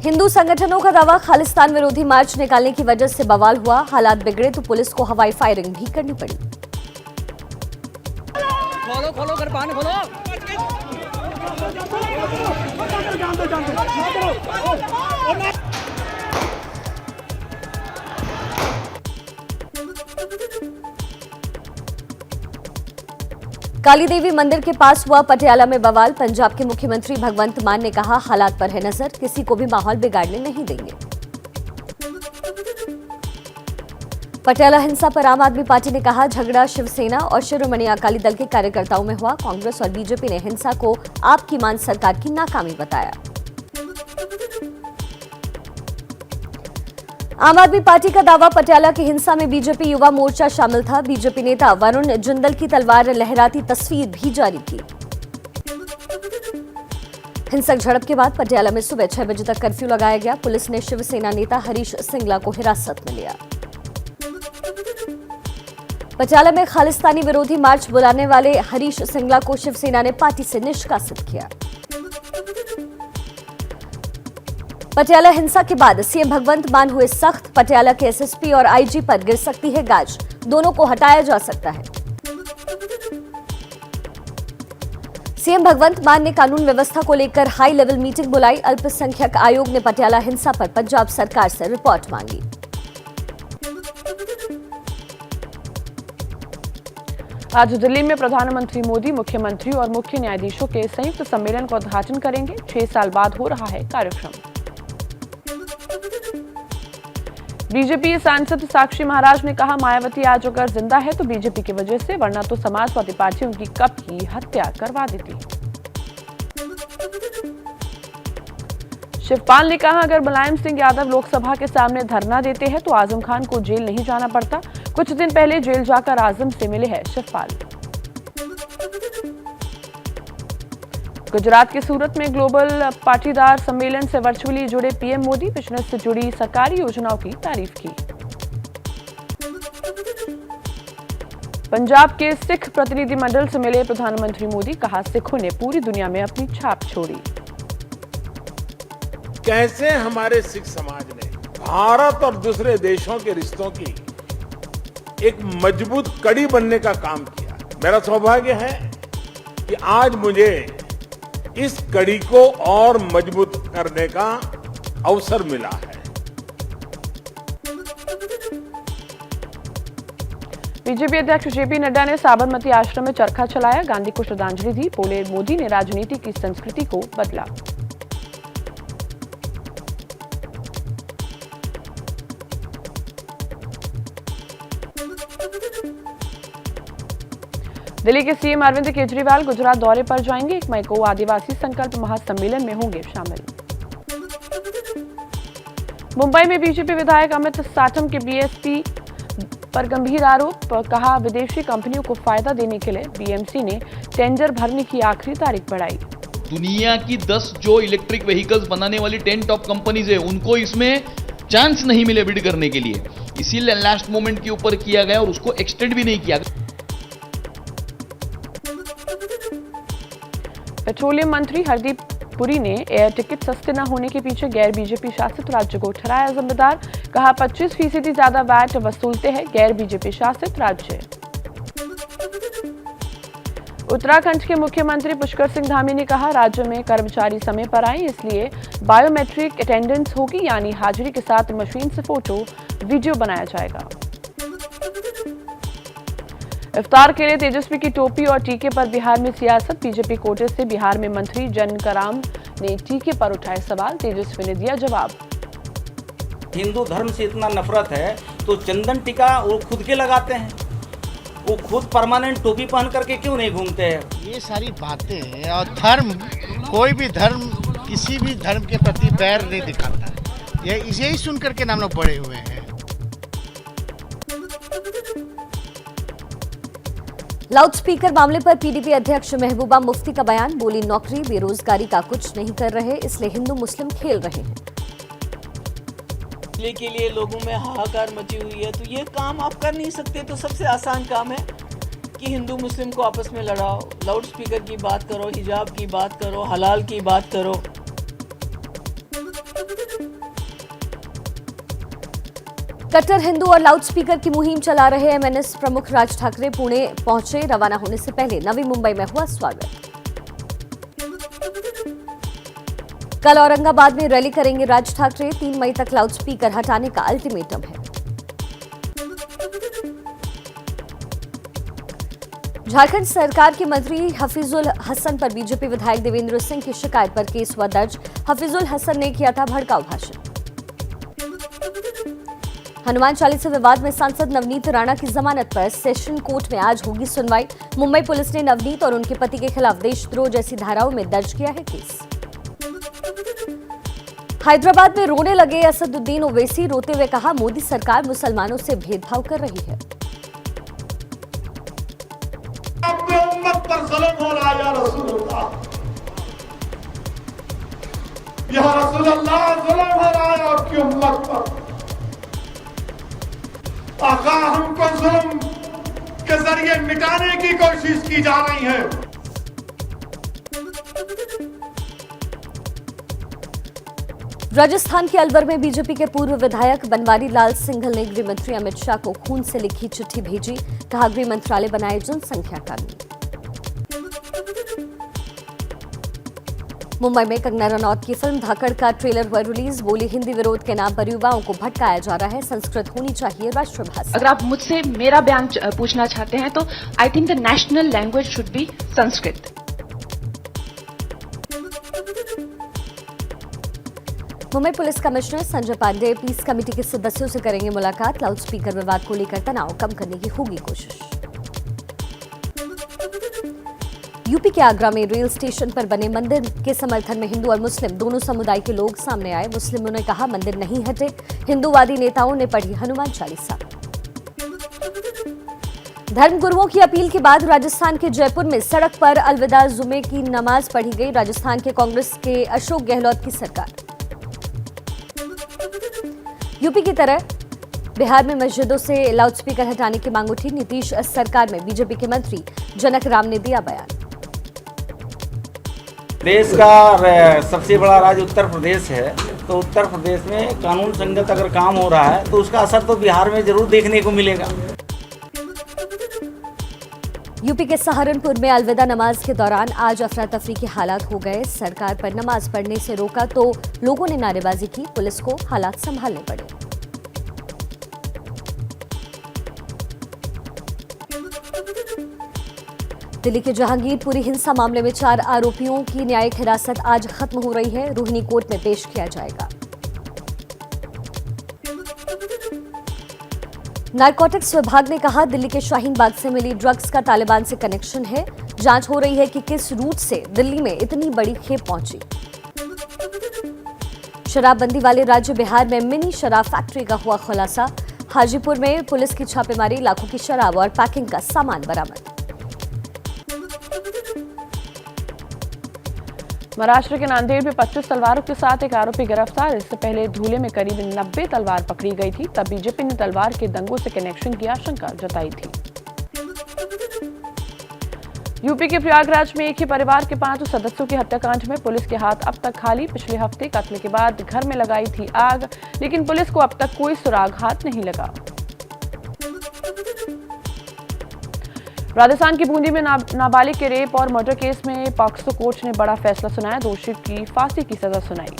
हिंदू संगठनों का दावा, खालिस्तान विरोधी मार्च निकालने की वजह से बवाल हुआ। हालात बिगड़े तो पुलिस को हवाई फायरिंग भी करनी पड़ी। खोलो खोलो गरबान खोलो। काली देवी मंदिर के पास हुआ पटियाला में बवाल। पंजाब के मुख्यमंत्री भगवंत मान ने कहा, हालात पर है नजर, किसी को भी माहौल बिगाड़ने नहीं देंगे। पटियाला हिंसा पर आम आदमी पार्टी ने कहा, झगड़ा शिवसेना और शिरोमणि अकाली दल के कार्यकर्ताओं में हुआ। कांग्रेस और बीजेपी ने हिंसा को आपकी मान सरकार की नाकामी बताया। आम आदमी पार्टी का दावा, पटियाला की हिंसा में बीजेपी युवा मोर्चा शामिल था। बीजेपी नेता वरुण जिंदल की तलवार लहराती तस्वीर भी जारी की। हिंसक झड़प के बाद पटियाला में सुबह 6 बजे तक कर्फ्यू लगाया गया। पुलिस ने शिवसेना नेता हरीश सिंगला को हिरासत में लिया। पटियाला में खालिस्तानी विरोधी मार्च बुलाने वाले हरीश सिंगला को शिवसेना ने पार्टी से निष्कासित किया। पटियाला हिंसा के बाद सीएम भगवंत मान हुए सख्त। पटियाला के एसएसपी और आईजी पर गिर सकती है गाज, दोनों को हटाया जा सकता है। सीएम भगवंत मान ने कानून व्यवस्था को लेकर हाई लेवल मीटिंग बुलाई। अल्पसंख्यक आयोग ने पटियाला हिंसा पर पंजाब सरकार से रिपोर्ट मांगी। आज दिल्ली में प्रधानमंत्री मोदी मुख्यमंत्री और मुख्य न्यायाधीशों के संयुक्त सम्मेलन का उद्घाटन करेंगे। 6 साल बाद हो रहा है कार्यक्रम। बीजेपी सांसद साक्षी महाराज ने कहा, मायावती आज अगर जिंदा है तो बीजेपी की वजह से, वरना तो समाजवादी पार्टी उनकी कब की हत्या करवा देती। शिवपाल ने कहा, अगर मुलायम सिंह यादव लोकसभा के सामने धरना देते हैं तो आजम खान को जेल नहीं जाना पड़ता। कुछ दिन पहले जेल जाकर आजम से मिले हैं शिवपाल। गुजरात के सूरत में ग्लोबल पाटीदार सम्मेलन से वर्चुअली जुड़े पीएम मोदी, बिजनेस से जुड़ी सरकारी योजनाओं की तारीफ की। पंजाब के सिख प्रतिनिधिमंडल से मिले प्रधानमंत्री मोदी, कहा, सिखों ने पूरी दुनिया में अपनी छाप छोड़ी। कैसे हमारे सिख समाज ने भारत और दूसरे देशों के रिश्तों की एक मजबूत कड़ी बनने का काम किया। मेरा सौभाग्य है कि आज मुझे इस कड़ी को और मजबूत करने का अवसर मिला है। बीजेपी अध्यक्ष जेपी नड्डा ने साबरमती आश्रम में चरखा चलाया, गांधी को श्रद्धांजलि दी। बोले, मोदी ने राजनीति की संस्कृति को बदला। दिल्ली के सीएम अरविंद केजरीवाल गुजरात दौरे पर जाएंगे। 1 मई को आदिवासी संकल्प महासम्मेलन में होंगे शामिल। मुंबई में बीजेपी विधायक अमित साठम के बीएसपी पर गंभीर आरोप, कहा, विदेशी कंपनियों को फायदा देने के लिए बीएमसी ने टेंडर भरने की आखिरी तारीख बढ़ाई। दुनिया की 10 जो इलेक्ट्रिक व्हीकल्स बनाने वाली 10 टॉप कंपनीज है, उनको इसमें चांस नहीं मिले बिड करने के लिए, इसीलिए लास्ट मोमेंट के ऊपर किया गया और उसको एक्सटेंड भी नहीं किया। पेट्रोलियम मंत्री हरदीप पुरी ने एयर टिकट सस्ते न होने के पीछे गैर बीजेपी शासित राज्य को ठहराया जिम्मेदार, कहा, 25% ज्यादा वैट वसूलते हैं गैर बीजेपी शासित राज्य। उत्तराखंड के मुख्यमंत्री पुष्कर सिंह धामी ने कहा, राज्य में कर्मचारी समय पर आए, इसलिए बायोमेट्रिक अटेंडेंस होगी, यानी हाजिरी के साथ मशीन से फोटो वीडियो बनाया जाएगा। इफ्तार के लिए तेजस्वी की टोपी और टीके पर बिहार में सियासत, बीजेपी कोटे से बिहार में मंत्री जनकराम ने टीके पर उठाए सवाल, तेजस्वी ने दिया जवाब। हिंदू धर्म से इतना नफरत है तो चंदन टीका वो खुद के लगाते हैं, वो खुद परमानेंट टोपी पहन करके क्यों नहीं घूमते हैं? ये सारी बातें हैं। और धर्म, कोई भी धर्म किसी भी धर्म के प्रति बैर नहीं दिखाता। यही सुन करके हम लोग बड़े हुए हैं। लाउडस्पीकर मामले पर पीडीपी अध्यक्ष महबूबा मुफ्ती का बयान, बोली, नौकरी बेरोजगारी का कुछ नहीं कर रहे, इसलिए हिंदू मुस्लिम खेल रहे हैं। के लिए लोगों में हाहाकार मची हुई है, तो ये काम आप कर नहीं सकते। तो सबसे आसान काम है कि हिंदू मुस्लिम को आपस में लड़ाओ, लाउडस्पीकर की बात करो, हिजाब की बात करो, हलाल की बात करो। कट्टर हिंदू और लाउडस्पीकर की मुहिम चला रहे एमएनएस प्रमुख राज ठाकरे पुणे पहुंचे। रवाना होने से पहले नवी मुंबई में हुआ स्वागत। कल औरंगाबाद में रैली करेंगे राज ठाकरे। 3 मई तक लाउडस्पीकर हटाने का अल्टीमेटम है। झारखंड सरकार के मंत्री हफीजुल हसन पर बीजेपी विधायक देवेंद्र सिंह की शिकायत पर केस हुआ दर्ज। हफीजुल हसन ने किया था भड़काऊ भाषण। हनुमान चालीसा विवाद में सांसद नवनीत राणा की जमानत पर सेशन कोर्ट में आज होगी सुनवाई। मुंबई पुलिस ने नवनीत और उनके पति के खिलाफ देशद्रोह जैसी धाराओं में दर्ज किया है केस। हैदराबाद में रोने लगे असदुद्दीन ओवैसी। रोते हुए कहा, मोदी सरकार मुसलमानों से भेदभाव कर रही है। आपकी उम्मत पर जुल्म हो रहा है या रसूलुल्लाह, या रसूलुल्लाह, जुल्म हो रहा है आपकी उम्मत पर। आका, हमको जुल्म के जरिए मिटाने की कोशिश की जा रही है। राजस्थान के अलवर में बीजेपी के पूर्व विधायक बनवारी लाल सिंघल ने गृह मंत्री अमित शाह को खून से लिखी चिट्ठी भेजी। कहा, गृह मंत्रालय बनाए जनसंख्या कानून। मुंबई में कंगना रनौत की फिल्म धाकड़ का ट्रेलर हुआ रिलीज। बोली, हिंदी विरोध के नाम पर युवाओं को भटकाया जा रहा है। संस्कृत होनी चाहिए राष्ट्रभाषा। अगर आप मुझसे मेरा बयान पूछना चाहते हैं तो I think the national language should be Sanskrit. Mumbai police commissioner Sanjay Pandey peace committee के सदस्यों से करेंगे मुलाकात। लाउडस्पीकर विवाद को लेकर तनाव कम करने की होगी कोशिश। यूपी के आगरा में रेल स्टेशन पर बने मंदिर के समर्थन में हिंदू और मुस्लिम दोनों समुदाय के लोग सामने आए। मुस्लिमों ने कहा, मंदिर नहीं हटे। हिंदूवादी नेताओं ने पढ़ी हनुमान चालीसा। धर्मगुरुओं की अपील के बाद राजस्थान के जयपुर में सड़क पर अलविदा जुमे की नमाज पढ़ी गई। राजस्थान के कांग्रेस के अशोक गहलोत की सरकार। यूपी की तरह बिहार में मस्जिदों से लाउडस्पीकर हटाने की मांग उठी। नीतीश सरकार में बीजेपी के मंत्री जनक राम ने दिया बयान। देश का सबसे बड़ा राज्य उत्तर प्रदेश है, तो उत्तर प्रदेश में कानून संगत अगर काम हो रहा है तो उसका असर तो बिहार में जरूर देखने को मिलेगा। यूपी के सहारनपुर में अलविदा नमाज के दौरान आज अफरा तफरी के हालात हो गए। सरकार पर नमाज पढ़ने से रोका तो लोगों ने नारेबाजी की। पुलिस को हालात संभालने पड़े। दिल्ली के जहांगीरपुरी हिंसा मामले में 4 आरोपियों की न्यायिक हिरासत आज खत्म हो रही है। रोहिणी कोर्ट में पेश किया जाएगा। नारकोटिक्स विभाग ने कहा, दिल्ली के शाहीन बाग से मिली ड्रग्स का तालिबान से कनेक्शन है। जांच हो रही है कि किस रूट से दिल्ली में इतनी बड़ी खेप पहुंची। शराबबंदी वाले राज्य बिहार में मिनी शराब फैक्ट्री का हुआ खुलासा। हाजीपुर में पुलिस की छापेमारी, लाखों की शराब और पैकिंग का सामान बरामद। महाराष्ट्र के नांदेड़ में 25 तलवारों के साथ एक आरोपी गिरफ्तार। इससे पहले धूले में करीब 90 तलवार पकड़ी गई थी। तब बीजेपी ने तलवार के दंगों से कनेक्शन की आशंका जताई थी। यूपी के प्रयागराज में एक ही परिवार के 5 सदस्यों की हत्याकांड में पुलिस के हाथ अब तक खाली। पिछले हफ्ते कत्ल के बाद घर में लगाई थी आग, लेकिन पुलिस को अब तक कोई सुराग हाथ नहीं लगा। राजस्थान की बूंदी में नाबालिग के रेप और मर्डर केस में पॉक्सो कोर्ट ने बड़ा फैसला सुनाया। दोषी की फांसी की सजा सुनाई।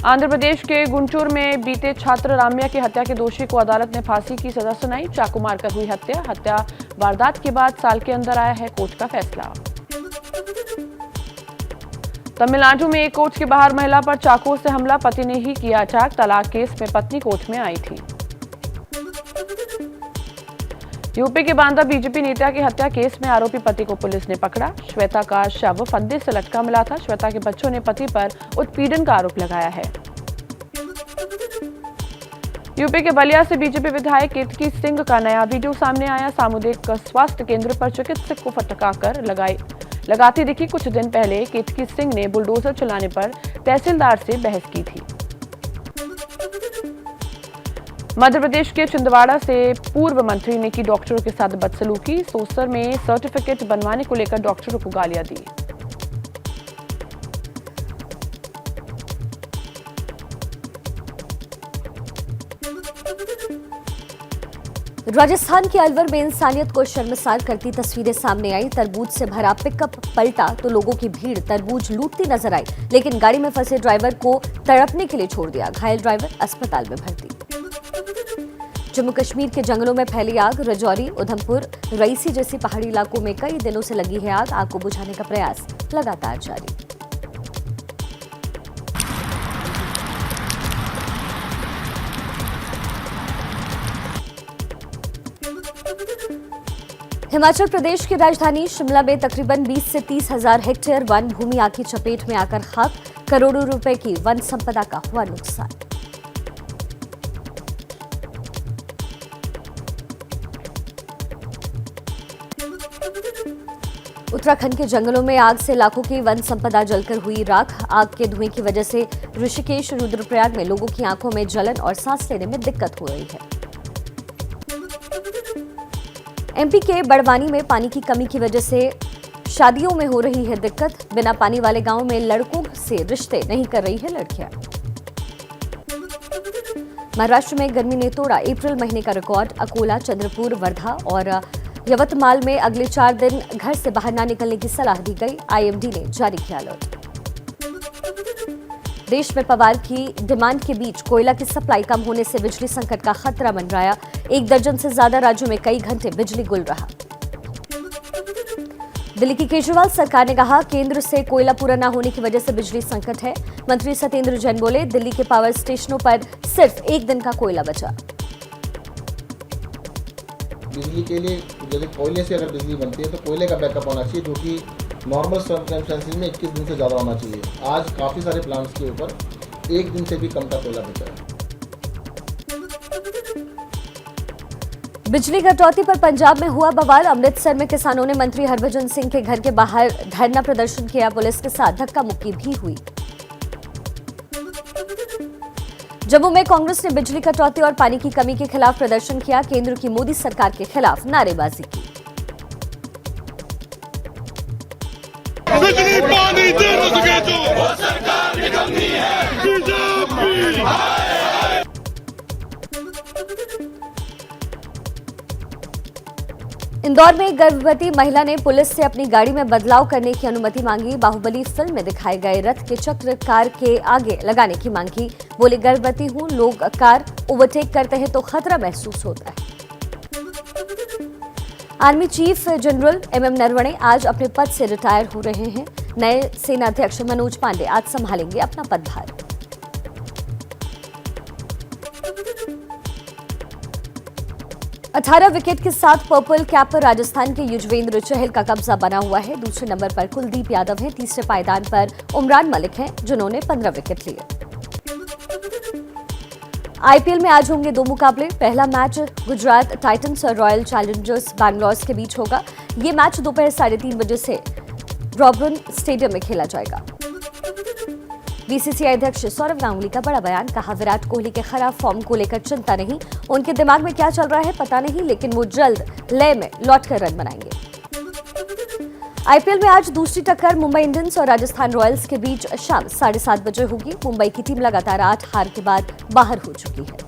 आंध्र प्रदेश के गुंटूर में बीते छात्र राम्या की हत्या के दोषी को अदालत ने फांसी की सजा सुनाई। चाकू मारकर हुई हत्या वारदात के बाद साल के अंदर आया है कोर्ट का फैसला। तमिलनाडु में एक कोर्ट के बाहर महिला पर चाकू से हमला, पति ने ही किया अटैक। तलाक केस में पत्नी कोर्ट में आई थी। यूपी के बांदा बीजेपी नेता की हत्या केस में आरोपी पति को पुलिस ने पकड़ा। श्वेता का शव फंदे से लटका मिला था। श्वेता के बच्चों ने पति पर उत्पीड़न का आरोप लगाया है। यूपी के बलिया से बीजेपी विधायक केतकी सिंह का नया वीडियो सामने आया। सामुदायिक स्वास्थ्य केंद्र पर चिकित्सक को फटकारकर लगाती दिखी। कुछ दिन पहले केतकी सिंह ने बुलडोजर चलाने पर तहसीलदार से बहस की थी। मध्य प्रदेश के छिंदवाड़ा से पूर्व मंत्री ने की डॉक्टरों के साथ बदसलूकी। सोसर में सर्टिफिकेट बनवाने को लेकर डॉक्टरों को गालियां दी। राजस्थान के अलवर में इंसानियत को शर्मसार करती तस्वीरें सामने आई। तरबूज से भरा पिकअप पलटा तो लोगों की भीड़ तरबूज लूटती नजर आई, लेकिन गाड़ी में फंसे ड्राइवर को तड़पने के लिए छोड़ दिया। घायल ड्राइवर अस्पताल में भर्ती। जम्मू कश्मीर के जंगलों में फैली आग। राजौरी, उधमपुर, रईसी जैसी पहाड़ी इलाकों में कई दिनों से लगी है आग। आग को बुझाने का प्रयास लगातार जारी। हिमाचल प्रदेश की राजधानी शिमला में तकरीबन 20 से 30 हजार हेक्टेयर वन भूमि आग की चपेट में आकर खाक। करोड़ों रुपए की वन संपदा का हुआ नुकसान। उत्तराखंड के जंगलों में आग से लाखों की वन संपदा जलकर हुई राख। आग के धुएं की वजह से ऋषिकेश, रुद्रप्रयाग में लोगों की आंखों में जलन और सांस लेने में दिक्कत हो रही है। एमपी के बड़वानी में पानी की कमी की वजह से शादियों में हो रही है दिक्कत। बिना पानी वाले गांव में लड़कों से रिश्ते नहीं कर रही है लड़कियां। महाराष्ट्र में गर्मी ने तोड़ा अप्रैल महीने का रिकॉर्ड। अकोला, चंद्रपुर, वर्धा और यवतमाल में अगले 4 दिन घर से बाहर न निकलने की सलाह दी गई। आईएमडी ने जारी किया अलर्ट। देश में पवार की डिमांड के बीच कोयला की सप्लाई कम होने से बिजली संकट का खतरा मंडराया। 1 दर्जन से ज्यादा राज्यों में कई घंटे बिजली गुल रहा। दिल्ली की केजरीवाल सरकार ने कहा, केंद्र से कोयला पूरा न होने की वजह से बिजली संकट है। मंत्री सत्येंद्र जैन बोले, दिल्ली के पावर स्टेशनों पर सिर्फ 1 दिन का कोयला बचा। बिजली के लिए जैसे कोयले से अगर बिजली बनती है तो कोयले का बैकअप होना चाहिए, जो कि नॉर्मल सर्कमस्टेंसेस में 21 दिन से ज़्यादा होना चाहिए। आज काफ़ी सारे प्लांट्स के ऊपर 1 दिन से भी कम का कोयला बचा है। बिजली कटौती पर पंजाब में हुआ बवाल। अमृतसर में किसानों ने मंत्री हरभजन सिंह के घर के बाहर धरना प्रदर्शन किया। पुलिस के साथ धक्का मुक्की भी हुई। जम्मू में कांग्रेस ने बिजली कटौती और पानी की कमी के खिलाफ प्रदर्शन किया। केंद्र की मोदी सरकार के खिलाफ नारेबाजी की। बिजली पानी दे न सके तो वो सरकार निकलनी है बीजेपी। इंदौर में एक गर्भवती महिला ने पुलिस से अपनी गाड़ी में बदलाव करने की अनुमति मांगी। बाहुबली फिल्म में दिखाए गए रथ के चक्र कार के आगे लगाने की मांग की। बोले, गर्भवती हूं, लोग कार ओवरटेक करते हैं तो खतरा महसूस होता है। Army chief general MM Naravane आज अपने पद से रिटायर हो रहे हैं। नए सेनाध्यक्ष मनोज पांडे आज संभालेंगे अपना पदभार। अठारह विकेट के साथ पर्पल कैप पर राजस्थान के युजवेंद्र चहल का कब्जा बना हुआ है। दूसरे नंबर पर कुलदीप यादव हैं। तीसरे पायदान पर उमरान मलिक हैं, जिन्होंने 15 विकेट लिए। आईपीएल में आज होंगे 2 मुकाबले। पहला मैच गुजरात टाइटंस और रॉयल चैलेंजर्स बैंगलोर के बीच होगा। ये मैच दोपहर 3:30 बजे से रॉबर्न स्टेडियम में खेला जाएगा। बीसीसीआई अध्यक्ष सौरव गांगुली का बड़ा बयान। कहा, विराट कोहली के खराब फॉर्म को लेकर चिंता नहीं, उनके दिमाग में क्या चल रहा है पता नहीं, लेकिन वो जल्द लय में लौटकर रन बनाएंगे। आईपीएल में आज दूसरी टक्कर मुंबई इंडियंस और राजस्थान रॉयल्स के बीच शाम 7:30 बजे होगी। मुंबई की टीम लगातार 8 हार के बाद बाहर हो चुकी है।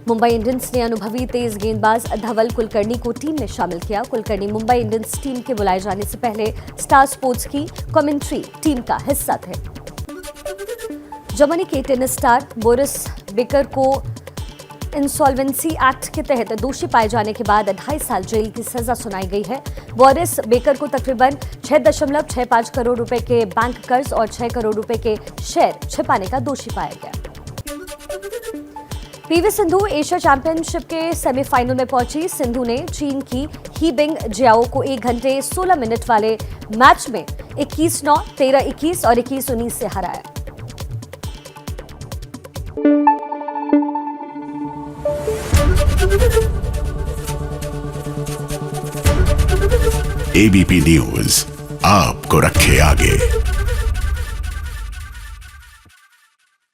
मुंबई इंडियंस ने अनुभवी तेज गेंदबाज धवल कुलकर्णी को टीम में शामिल किया। कुलकर्णी मुंबई इंडियंस टीम के बुलाए जाने से पहले स्टार स्पोर्ट्स की कमेंट्री टीम का हिस्सा थे। जर्मनी के टेनिस स्टार बोरिस बेकर को इंसॉल्वेंसी एक्ट के तहत दोषी पाए जाने के बाद 2.5 साल जेल की सजा सुनाई गई है। बोरिस बेकर को तकरीबन 6.65 करोड़ रुपए के बैंक कर्ज और 6 करोड़ रुपए के शेयर छिपाने का दोषी पाया गया। पीवी सिंधु एशिया चैंपियनशिप के सेमीफाइनल में पहुंची। सिंधु ने चीन की ही बिंग जियाओ को 1 घंटे 16 मिनट वाले मैच में 21-9, 13-21 और 21-19 से हराया। एबीपी न्यूज आपको रखे आगे।